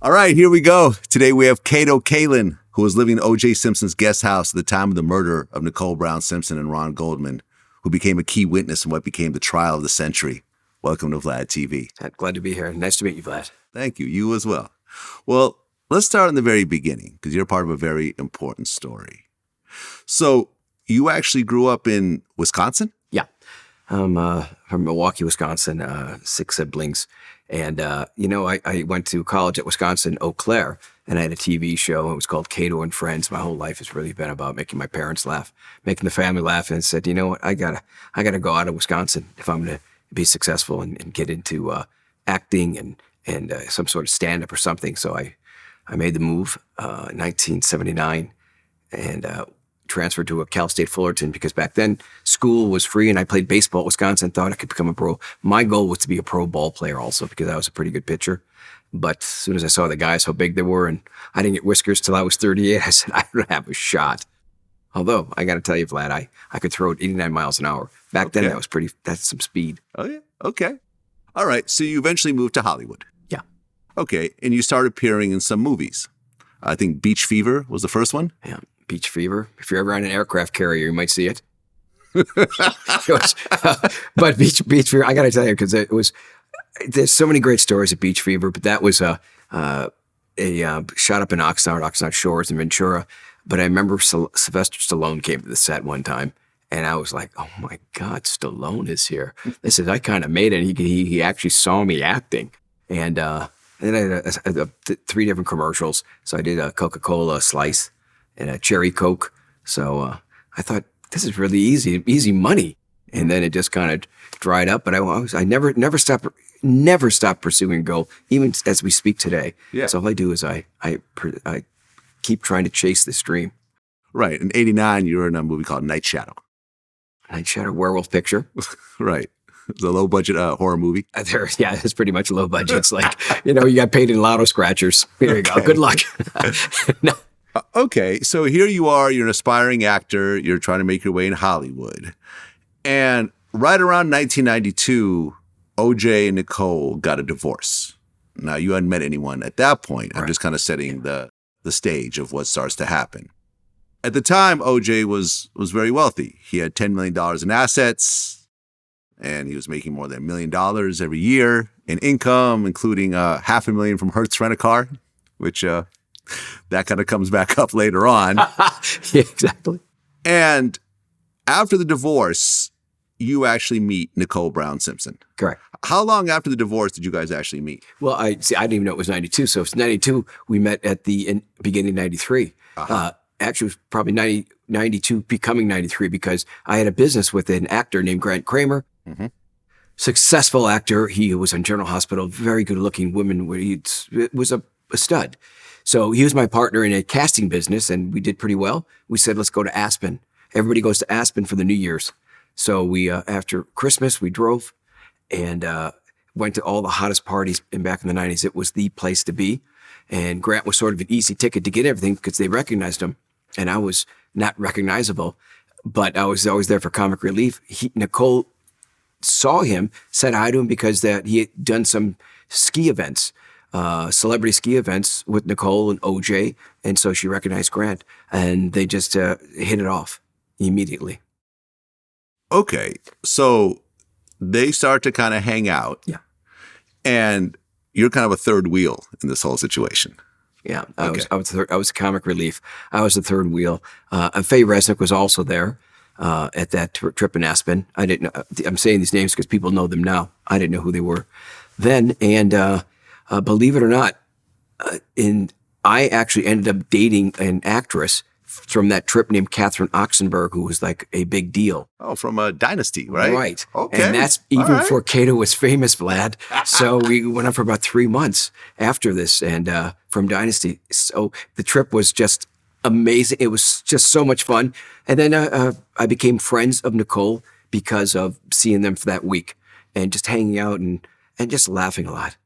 All right, here we go. Today we have Kato Kaelin, who was living in OJ Simpson's guest house at the time of the murder of Nicole Brown Simpson and Ron Goldman, who became a key witness in what became the trial of the century. Welcome to Vlad TV. Glad to be here. Nice to meet you, Vlad. Thank you. You as well. Well, let's start in the very beginning, because you're part of a very important story. So you actually grew up in Wisconsin? Yeah. I'm from Milwaukee, Wisconsin, 6 siblings. And, I went to college at Wisconsin, Eau Claire, and I had a TV show. It was called Kato and Friends. My whole life has really been about making my parents laugh, making the family laugh. And I said, you know what, I gotta go out of Wisconsin if I'm going to be successful and get into acting and some sort of stand-up or something. So I made the move in 1979 and transferred to a Cal State Fullerton because back then school was free and I played baseball at Wisconsin, thought I could become a pro. My goal was to be a pro ball player also because I was a pretty good pitcher. But as soon as I saw the guys, how big they were, and I didn't get whiskers till I was 38, I said, I don't have a shot. Although, I got to tell you, Vlad, I could throw it 89 miles an hour. Back then, that's some speed. Oh, yeah. Okay. All right. So you eventually moved to Hollywood. Yeah. Okay. And you started appearing in some movies. I think Beach Fever was the first one. Yeah. Beach Fever. If you're ever on an aircraft carrier, you might see it. But Beach Fever, I got to tell you, because there's so many great stories of Beach Fever, but that was a shot up in Oxnard Shores in Ventura. But I remember Sylvester Stallone came to the set one time, and I was like, oh my God, Stallone is here. This is, I kind of made it. He actually saw me acting. And then I had 3 different commercials. So I did a Coca-Cola slice and a cherry Coke. So I thought, this is really easy money. And then it just kind of dried up. But I never stopped pursuing a goal, even as we speak today. Yeah. So all I do is I keep trying to chase this dream. Right. In 89, you were in a movie called Night Shadow. Night Shadow, werewolf picture. Right. It's a low-budget horror movie. Yeah, it's pretty much low budget. It's like, you got paid in lotto scratchers. Here you go. Good luck. No. Okay. So here you are. You're an aspiring actor. You're trying to make your way in Hollywood. And right around 1992, OJ and Nicole got a divorce. Now, you hadn't met anyone at that point. I'm just kind of setting the stage of what starts to happen. At the time, OJ was very wealthy. He had $10 million in assets, and he was making more than $1 million every year in income, including $500,000 from Hertz Rent-A-Car, which that kind of comes back up later on. Yeah, exactly. And after the divorce, you actually meet Nicole Brown Simpson. Correct. How long after the divorce did you guys actually meet? Well, I didn't even know it was 92. So it's 92. We met at the beginning of 93. Actually, it was probably 92 becoming 93 because I had a business with an actor named Grant Kramer. Mm-hmm. Successful actor. He was on General Hospital, very good looking woman. It was a stud. So he was my partner in a casting business and we did pretty well. We said, let's go to Aspen. Everybody goes to Aspen for the New Year's. So we, after Christmas, we drove and went to all the hottest parties back in the 90s. It was the place to be. And Grant was sort of an easy ticket to get everything because they recognized him. And I was not recognizable, but I was always there for comic relief. Nicole saw him, said hi to him because he had done some ski events, celebrity ski events with Nicole and OJ. And so she recognized Grant and they just hit it off immediately. Okay. So they start to kind of hang out. Yeah. And you're kind of a third wheel in this whole situation. Yeah. I was comic relief. I was the third wheel. Faye Resnick was also there at that trip in Aspen. I didn't know. I'm saying these names because people know them now. I didn't know who they were then. And believe it or not, I actually ended up dating an actress from that trip named Catherine Oxenberg, who was like a big deal. Oh, from a Dynasty, right? Right. Okay. And that's even before Kato was famous, Vlad. So we went on for about 3 months after this and from Dynasty. So the trip was just amazing. It was just so much fun. And then I became friends of Nicole because of seeing them for that week and just hanging out and just laughing a lot.